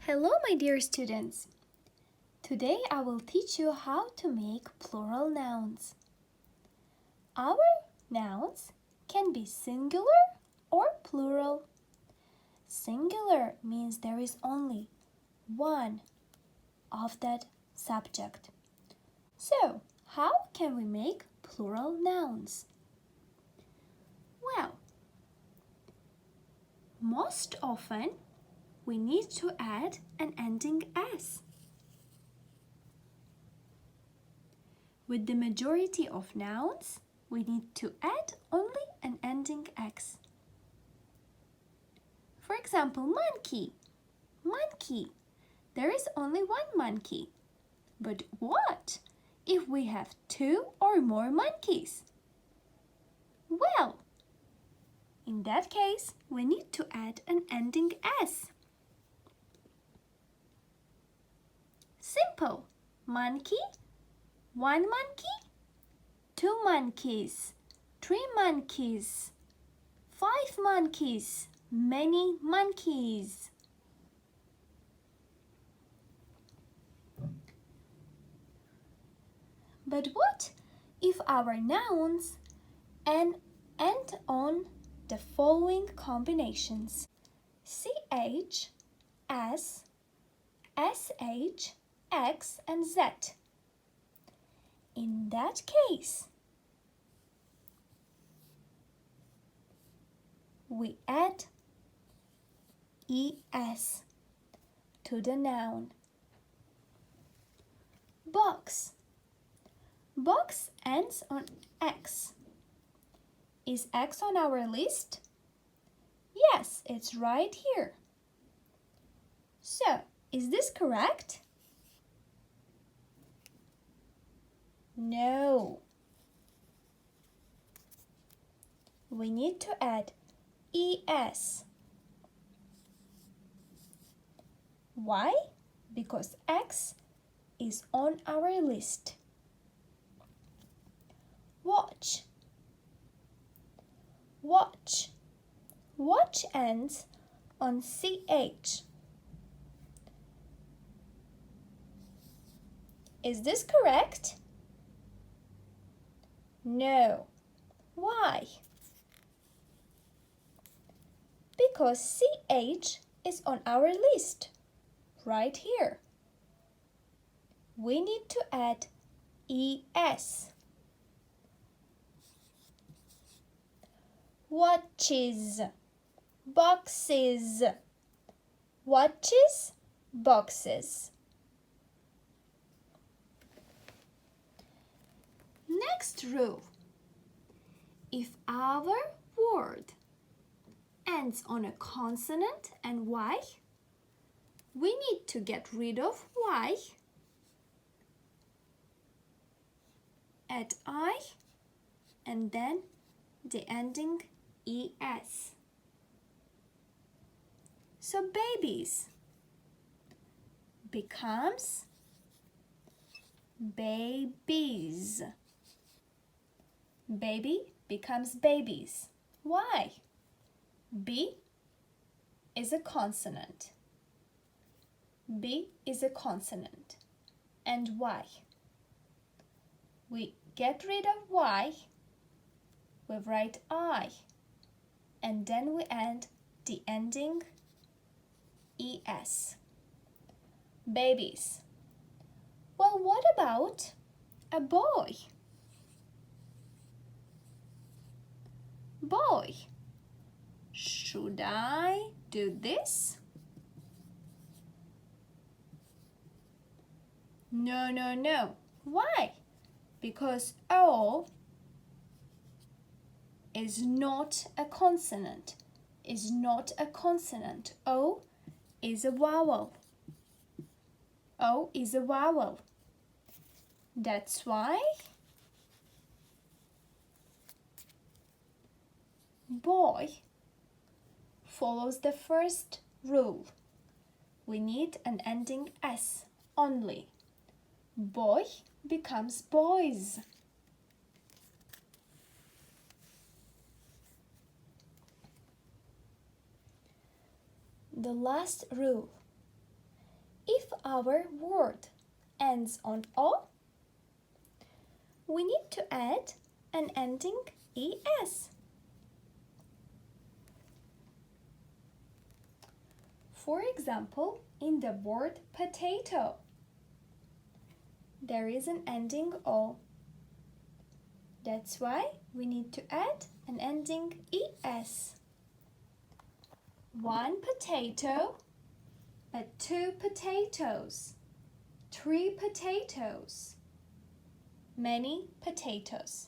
Hello, my dear students. Today I will teach you how to make plural nouns. Our nouns can be singular or plural. Singular means there is only one of that subject. So, how can we make plural nouns? Well, most often we need to add an ending s. With the majority of nouns, we need to add only an ending x. For example, monkey. Monkey. There is only one monkey. But what if we have two or more monkeys? Well, in that case, we need to add an ending s. Simple. Monkey, one monkey, two monkeys, three monkeys, five monkeys, many monkeys. But what if our nouns end on the following combinations: ch, s, sh, x, and z? In that case, we add es to the noun. Box. Box ends on x. Is x on our list? Yes, it's right here. So, is this correct? No. We need to add es. Why? Because x is on our list. Watch. Watch. Watch ends on ch. Is this correct? No. Why? Because ch is on our list, right here. We need to add es. Watches, boxes, watches, boxes. Next rule. If our word ends on a consonant and y, we need to get rid of y, add I, and then the ending es. So babies becomes babies. Baby becomes babies. Why? B is a consonant. B is a consonant. And Y? We get rid of Y, we write I, and then we add the ending es. Babies. Well, what about a boy? Boy. Should I do this? No, no, no. Why? Because O is not a consonant. Is not a consonant. O is a vowel. O is a vowel. That's why boy follows the first rule. We need an ending s only. Boy becomes boys. The last rule. If our word ends on O, we need to add an ending ES. For example, in the word potato, there is an ending O. That's why we need to add an ending ES. One potato, but two potatoes. Three potatoes. Many potatoes.